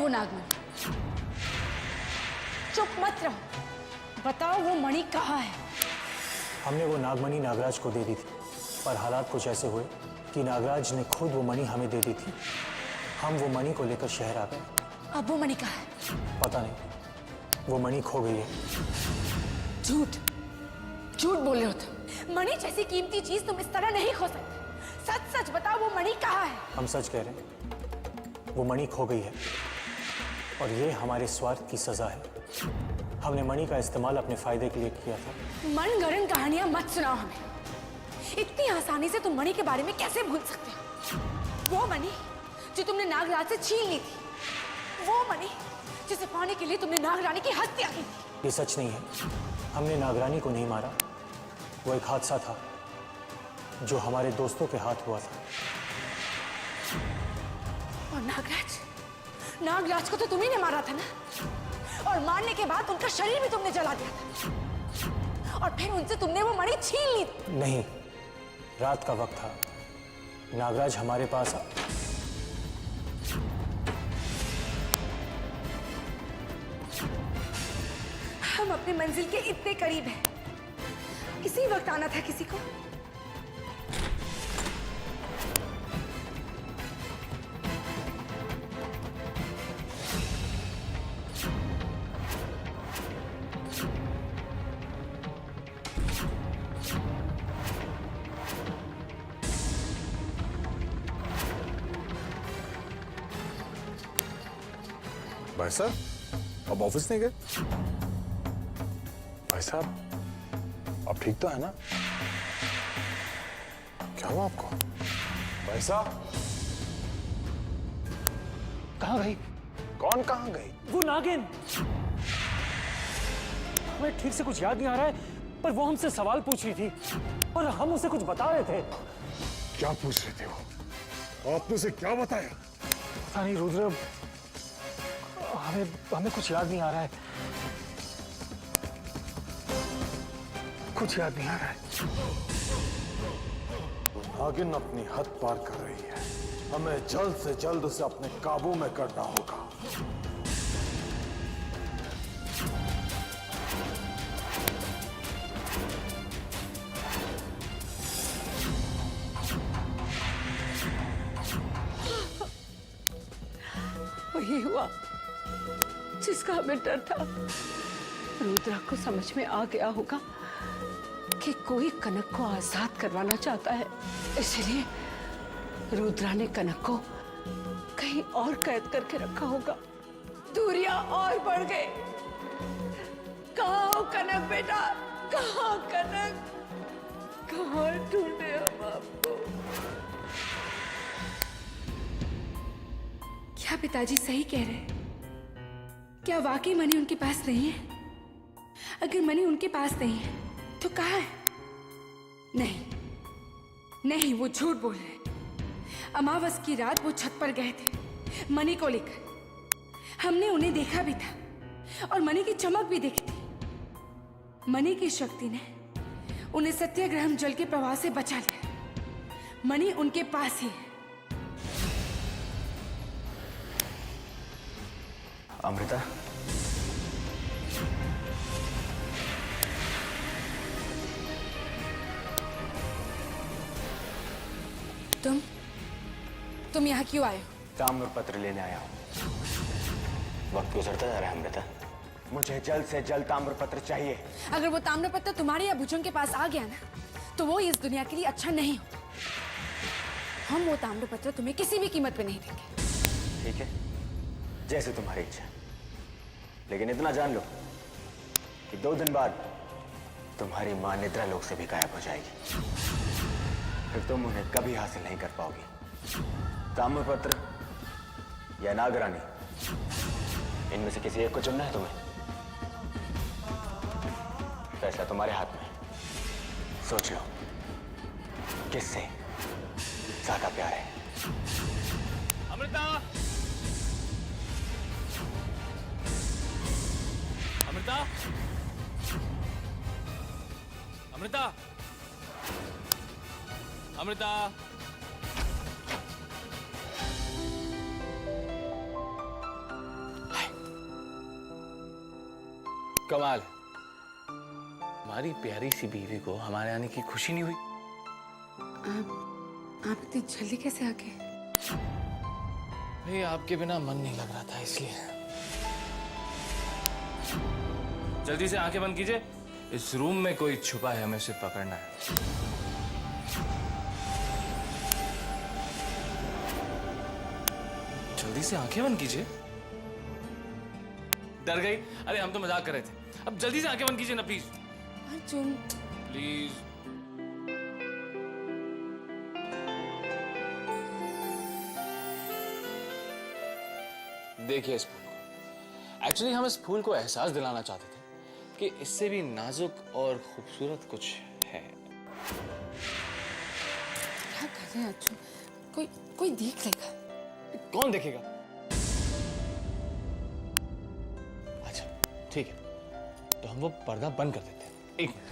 नागमणि। चुप मत रहो, बताओ वो मणि कहाँ है? हमने वो नागमणि नागराज को दे दी थी, पर हालात कुछ ऐसे हुए कि नागराज ने खुद वो मणि हमें दे दी थी। हम वो मणि को लेकर शहर आ गए। अब वो मणि कहाँ है? पता नहीं, वो मणि खो गई है। झूठ झूठ बोल रहे हो तुम। मणि जैसी कीमती चीज तुम इस तरह नहीं खो सकते। सच सच बताओ वो मणि कहाँ है? हम सच कह रहे हैं, वो मणि खो गई है और ये हमारे स्वार्थ की सजा है। हमने मणि का इस्तेमाल अपने फायदे के लिए किया था। मनगढ़ंत कहानियां मत सुनाओ हमें। इतनी आसानी से तुम मणि के बारे में कैसे भूल सकते हो? वो मणि जो तुमने नागराज से छीन ली थी, वो मणि जिसे पाने के लिए तुमने नागरानी की हत्या की थी। ये सच नहीं है, हमने नागरानी को नहीं मारा। वो एक हादसा था जो हमारे दोस्तों के हाथ हुआ था। और नागराज को तो तुम्ही ने मारा था ना? और मारने के बाद उनका शरीर भी तुमने जला दिया था और फिर उनसे तुमने वो मणि छीन ली। नहीं, रात का वक्त था, नागराज हमारे पास हम अपनी मंजिल के इतने करीब हैं, इसी वक्त आना था किसी को। भाई साहब, अब ऑफिस नहीं गए? भाई साहब, आप ठीक तो है ना? क्या हुआ आपको? भाई साहब, कहाँ गई? कौन कहाँ गई? वो नागिन। हमें ठीक से कुछ याद नहीं आ रहा है, पर वो हमसे सवाल पूछ रही थी और हम उसे कुछ बता रहे थे। क्या पूछ रहे थे वो? आपने उसे क्या बताया? पता नहीं रुद्र, हमें कुछ याद नहीं आ रहा है। कुछ याद नहीं आ रहा है। नागिन अपनी हद पार कर रही है। हमें जल्द से जल्द उसे अपने काबू में करना होगा। वही हुआ जिसका हमें डर था। रुद्रा को समझ में आ गया होगा कि कोई कनक को आजाद करवाना चाहता है, इसलिए रुद्रा ने कनक को कहीं और कैद करके रखा होगा। दूरियां और बढ़ गई। कहाँ हो कनक बेटा? कहाँ कनक? कहाँ ढूंढे हम आपको? क्या पिताजी सही कह रहे हैं? क्या वाकई मणि उनके पास नहीं है? अगर मणि उनके पास नहीं है तो कहाँ है? नहीं, वो झूठ बोल रहे हैं। अमावस की रात वो छत पर गए थे मणि को लेकर। हमने उन्हें देखा भी था और मणि की चमक भी देखी थी। मणि की शक्ति ने उन्हें सत्याग्रह जल के प्रवाह से बचा लिया। मणि उनके पास ही है। अमृता, तुम यहाँ क्यों आए हो? ताम्र पत्र लेने आया हूँ। वक्त गुजरता जा रहा है अमृता, मुझे जल्द से जल्द ताम्र पत्र चाहिए। अगर वो ताम्र पत्र तुम्हारे या भुजंग के पास आ गया ना, तो वो इस दुनिया के लिए अच्छा नहीं हो। हम वो ताम्र पत्र तुम्हें किसी भी कीमत पे नहीं देंगे। ठीक है, जैसे तुम्हारी इच्छा। लेकिन इतना जान लो कि 2 दिन बाद तुम्हारी मां निद्रा लोक से भी गायब हो जाएगी। फिर तुम उन्हें कभी हासिल नहीं कर पाओगी। ताम्रपत्र या नागरानी, इनमें से किसी एक को चुनना है तुम्हें। फैसला तुम्हारे हाथ में। सोच लो, किससे ज्यादा प्यार है? अमृता, अमृता, अमृता, अमृता। कमाल है, हमारी प्यारी सी बीवी को हमारे आने की खुशी नहीं हुई। आप इतनी जल्दी कैसे आ गए? भाई आपके बिना मन नहीं लग रहा था इसलिए। जल्दी से आंखें बंद कीजिए, इस रूम में कोई छुपा है, हमें उसे पकड़ना है। जल्दी से आंखें बंद कीजिए। डर गई? अरे हम तो मजाक कर रहे थे, अब जल्दी से आंखें बंद कीजिए ना प्लीज। अर्जुन, प्लीज। देखिए इस फूल को, एक्चुअली हम इस फूल को एहसास दिलाना चाहते थे कि इससे भी नाजुक और खूबसूरत कुछ है। क्या कर रहे हैं अर्जुन? कोई देख लेगा। कौन देखेगा? अच्छा ठीक है, तो हम वो पर्दा बंद कर देते हैं। एक मिनट।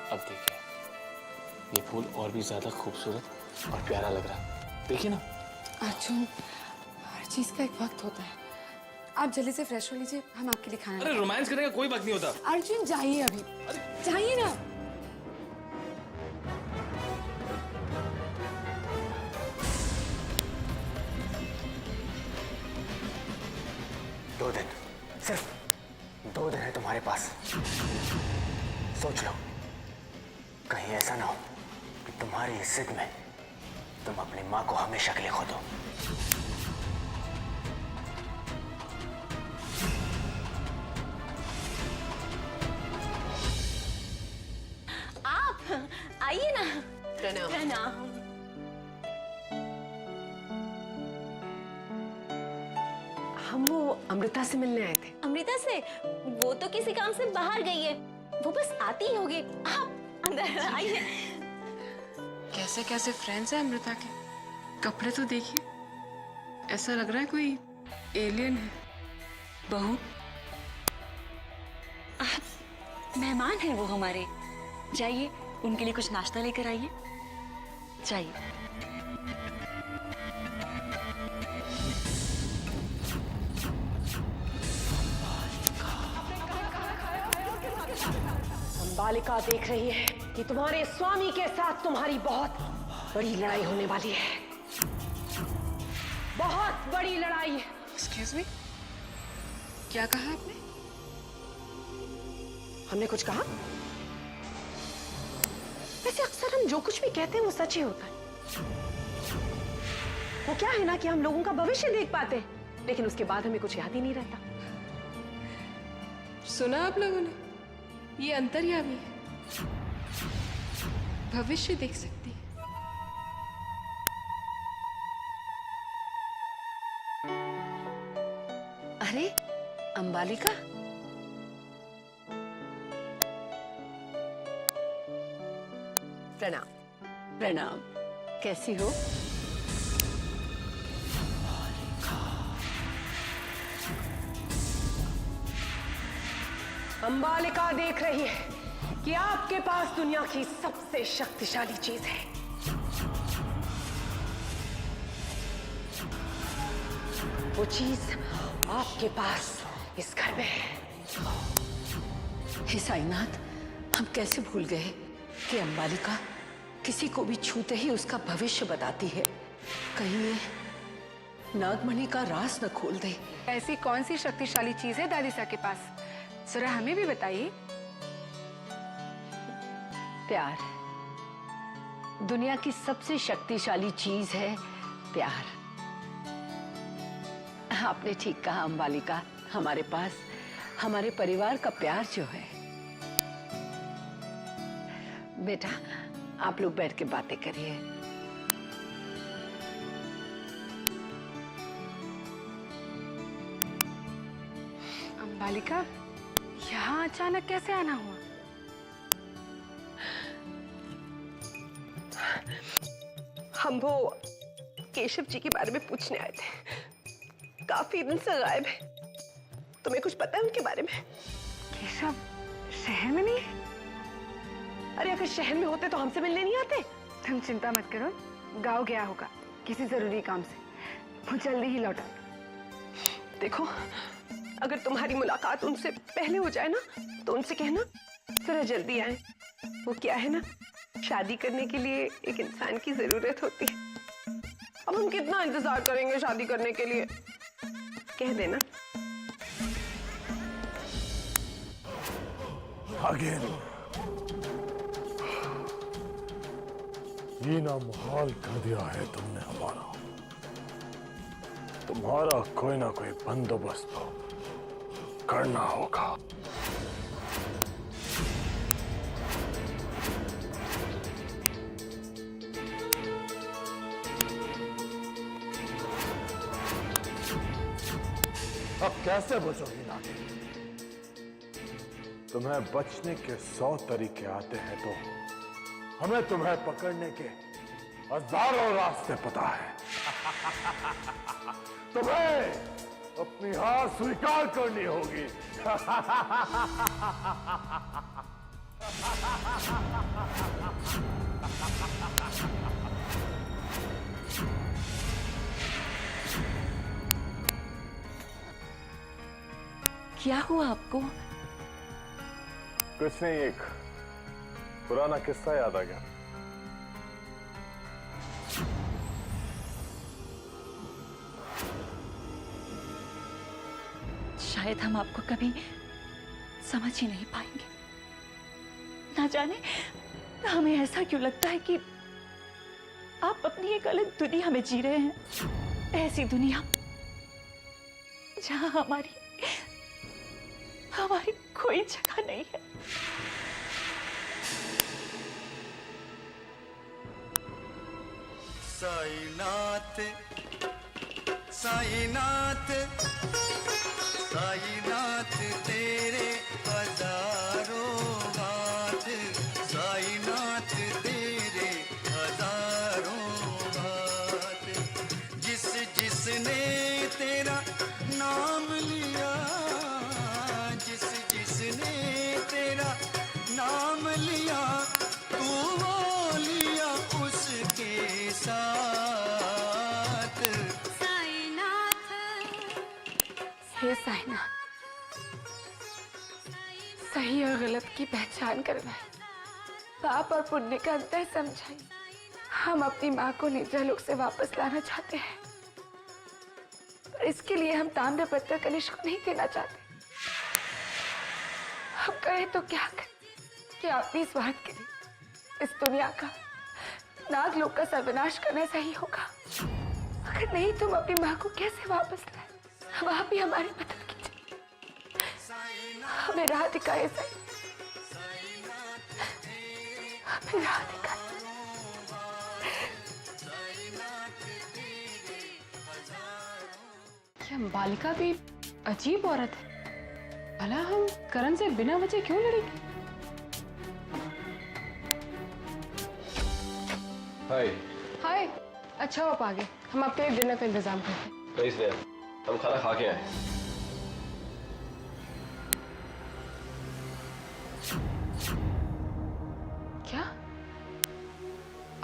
अब देखिए, ये फूल और भी ज्यादा खूबसूरत और प्यारा लग रहा है, देखिए ना। अर्जुन, हर चीज का एक वक्त होता है। आप जल्दी से फ्रेश हो लीजिए, हम आपके लिए खाना। अरे रोमांस करने का कोई वक्त नहीं होता। अर्जुन जाइए अभी, जाइए ना। दो दिन, सिर्फ 2 दिन है तुम्हारे पास। सोच लो, कहीं ऐसा ना हो कि तुम्हारी इस जिद में तुम अपनी मां को हमेशा के लिए खो दो। आप आइए ना। प्रणाम। प्रणाम। हम वो अमृता से मिलने आए थे। अमृता से? वो तो किसी काम से बाहर गई है, वो बस आती ही होगी। आप अंदर आइए। कैसे कैसे फ्रेंड्स हैं अमृता के। कपड़े तो देखिए, ऐसा लग रहा है कोई एलियन है। बहू, मेहमान हैं वो हमारे, जाइए उनके लिए कुछ नाश्ता लेकर आइए, जाइए। बालिका देख रही है कि तुम्हारे स्वामी के साथ तुम्हारी बहुत बड़ी लड़ाई होने वाली है। बहुत बड़ी लड़ाई। एक्सक्यूज मी, क्या कहा आपने? हमने कुछ कहा? वैसे अक्सर हम जो कुछ भी कहते हैं वो सच ही होता है। वो क्या है ना कि हम लोगों का भविष्य देख पाते हैं, लेकिन उसके बाद हमें कुछ याद ही नहीं रहता। सुना आप लोगों ने, ये अंतर्यामी है, भविष्य देख सकती है। अरे अंबालिका, प्रणाम। प्रणाम, कैसी हो? अंबालिका देख रही है कि आपके पास दुनिया की सबसे शक्तिशाली चीज है। वो चीज आपके पास इस घर में है। हे साईनाथ, हम कैसे भूल गए कि अंबालिका किसी को भी छूते ही उसका भविष्य बताती है। कहीं ये नागमणि का राज न खोल दे। ऐसी कौन सी शक्तिशाली चीज है दादी सा के पास, जरा हमें भी बताइए। प्यार। दुनिया की सबसे शक्तिशाली चीज है प्यार। आपने ठीक कहा अंबालिका, हमारे पास हमारे परिवार का प्यार जो है। बेटा, आप लोग बैठ के बातें करिए। अंबालिका, यहाँ अचानक कैसे आना हुआ? हम वो केशव जी के बारे में पूछने आए थे। काफी दिन से गायब है। तुम्हें कुछ पता है उनके बारे में? केशव शहर में नहीं है? अरे अगर शहर में होते तो हमसे मिलने नहीं आते? तुम चिंता मत करो, गांव गया होगा किसी जरूरी काम से, वो जल्दी ही लौटा। देखो, अगर तुम्हारी मुलाकात उनसे पहले हो जाए ना तो उनसे कहना जरा जल्दी आए। वो क्या है ना, शादी करने के लिए एक इंसान की जरूरत होती है। अब हम कितना इंतजार करेंगे शादी करने के लिए? कह देना। अगेन ये ना मुहाल कर दिया है तुमने हमारा। तुम्हारा कोई ना कोई बंदोबस्त तो करना होगा। अब कैसे बचोगी नागिन? तुम्हें बचने के 100 तरीके आते हैं तो हमें तुम्हें पकड़ने के हजारों रास्ते पता है। तुम्हें अपनी हार स्वीकार करनी होगी। क्या हुआ आपको? कुछ नहीं, एक पुराना किस्सा याद आ गया। शायद हम आपको कभी समझ ही नहीं पाएंगे। ना जाने हमें ऐसा क्यों लगता है कि आप अपनी एक अलग दुनिया में जी रहे हैं। ऐसी दुनिया जहां हमारी कोई जगह नहीं है। साईनाथ साईनाथ साईनाथ तेरे हजारों हाथ, साईनाथ तेरे हजारों हाथ। जिस जिसने तेरा नाम लिया, जिस जिसने तेरा नाम लिया, तू वो लिया उसके साथ। साईनाथ हे साईनाथ, सही और गलत की पहचान करवाए, पाप और पुण्य का अंतर समझाइए। हम अपनी माँ को निद्रालोक से वापस लाना चाहते हैं, पर इसके लिए हम ताम्रपत्र कनिष्ठ को नहीं देना चाहते। हम करें तो क्या करें कि अपनी स्वार्थ के लिए इस दुनिया का, नागलोक का सर्वनाश करना सही होगा। अगर नहीं, तुम अपनी माँ को कैसे वापस लाए? अब आप ही हमारी मदद कीजिए, हमें राह दिखाए सही, हमें राह दिखाए। क्या बालिका भी अजीब औरत है? भला हम करण से बिना वजह क्यों लड़ेंगे? हाय। हाय, अच्छा हो आप आ गए। हम आपके लिए डिनर का इंतजाम करते हैं। नहीं स्नेहा, हम खाना खा के आए हैं। क्या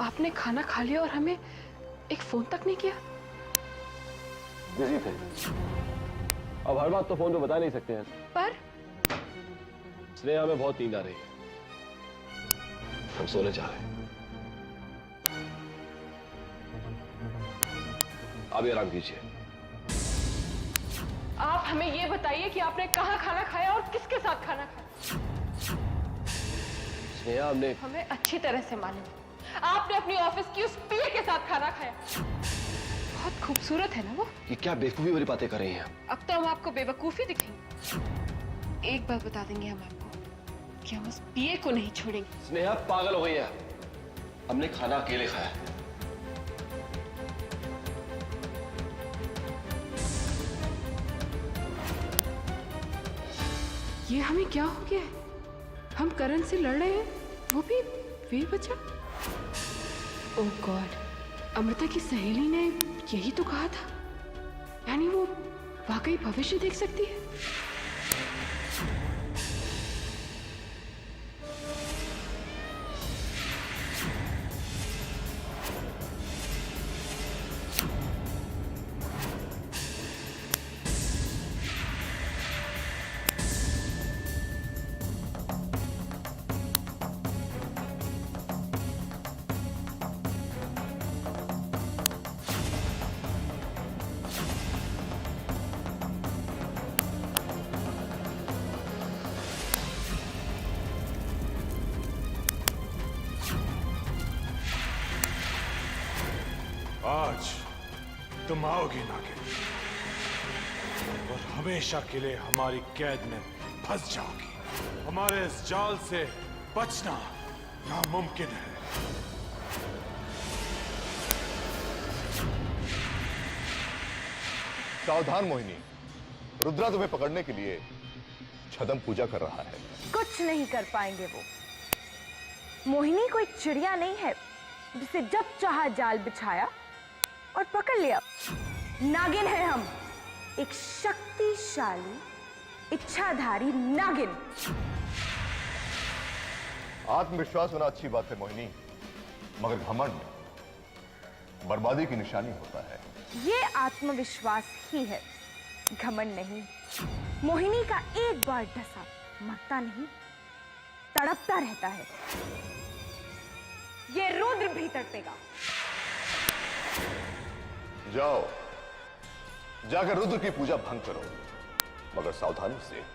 आपने खाना खा लिया और हमें एक फोन तक नहीं किया? बिजी थे। अब हर बात तो फोन पे बता नहीं सकते हैं। पर स्नेहा, हमें बहुत नींद आ रही है, हम सोने जा रहे हैं। आप भी आराम कीजिए। आप हमें ये बताइए कि आपने कहाँ खाना खाया और किसके साथ खाना खाया? स्नेहा, हमने हमें अच्छी तरह से मालूम है, आपने अपनी ऑफिस की उस पीए के साथ खाना खाया। बहुत खूबसूरत है ना वो? ये क्या बेवकूफी वाली बातें कर रही हैं? अब तो हम आपको बेवकूफी दिखेंगे। एक बात बता देंगे हम आपको कि हम उस पीए को नहीं छोड़ेंगे। स्नेहा पागल हो गई है, हमने खाना अकेले खाया। ये हमें क्या हो गया है? हम करण से लड़ रहे हैं, वो भी बेवजह। ओह गॉड, अमृता की सहेली ने यही तो कहा था, यानी वो वाकई भविष्य देख सकती है। आज तुम आओगी नागिन और हमेशा के लिए हमारी कैद में फंस जाओगी। हमारे इस जाल से बचना नामुमकिन है। सावधान मोहिनी, रुद्रा तुम्हें पकड़ने के लिए छदम पूजा कर रहा है। कुछ नहीं कर पाएंगे वो। मोहिनी कोई चिड़िया नहीं है जिसे जब चाहा जाल बिछाया और पकड़ लिया। नागिन है हम, एक शक्तिशाली इच्छाधारी नागिन। आत्मविश्वास होना अच्छी बात है मोहिनी, मगर घमंड बर्बादी की निशानी होता है। ये आत्मविश्वास ही है, घमंड नहीं। मोहिनी का एक बार डसा मरता नहीं, तड़पता रहता है। ये रुद्र भी तड़पेगा। जाओ, जाकर रुद्र की पूजा भंग करो, मगर सावधानी से।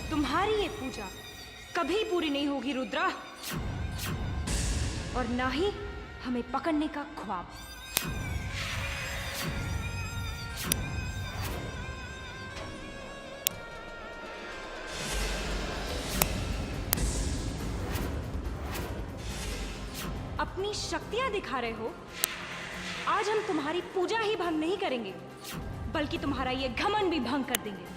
तुम्हारी ये पूजा कभी पूरी नहीं होगी रुद्रा, और ना ही हमें पकड़ने का ख्वाब। अपनी शक्तियां दिखा रहे हो। आज हम तुम्हारी पूजा ही भंग नहीं करेंगे, बल्कि तुम्हारा ये घमंड भी भंग कर देंगे।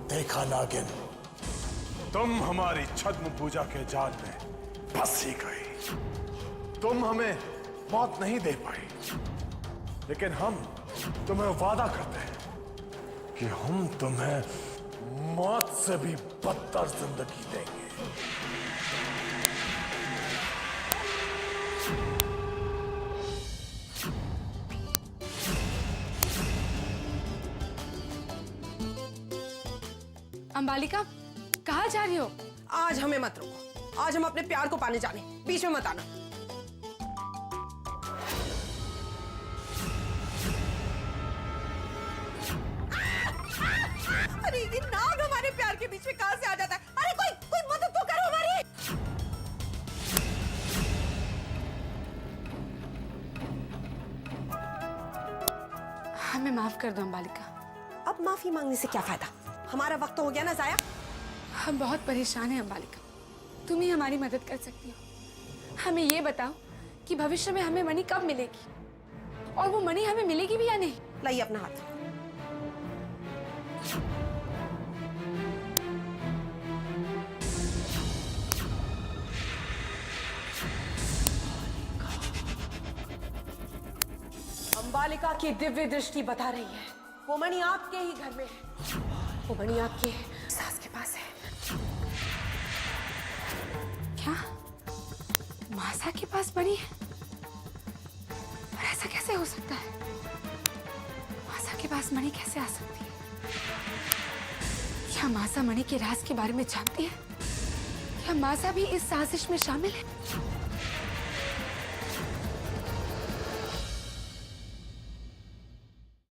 देखा नागिन, तुम हमारी छद्म पूजा के जाल में फंस ही गई। तुम हमें मौत नहीं दे पाई, लेकिन हम तुम्हें वादा करते हैं कि हम तुम्हें मौत से भी बदतर जिंदगी देंगे। अंबालिका, कहाँ जा रही हो? आज हमें मत रोको। आज हम अपने प्यार को पाने जाने, बीच में मत आना। अरे ये नाग हमारे प्यार के बीच में कहां से आ जाता है? अरे कोई मदद तो करो हमारी। हमें माफ कर दो अंबालिका। अब माफी मांगने से क्या फायदा? हमारा वक्त तो हो गया ना जाया। हम बहुत परेशान हैं अंबालिका, तुम ही हमारी मदद कर सकती हो। हमें ये बताओ कि भविष्य में हमें मनी कब मिलेगी, और वो मनी हमें मिलेगी भी या नहीं? लाइए अपना हाथ। अंबालिका की दिव्य दृष्टि बता रही है वो मणि आपके ही घर में है। वो मणि आपके सास के पास है। क्या मासा के पास मणि है? पर ऐसा कैसे हो सकता है? मासा के पास मणि कैसे आ सकती है? क्या मासा मणि के राज के बारे में जानती है? क्या मासा भी इस साजिश में शामिल है?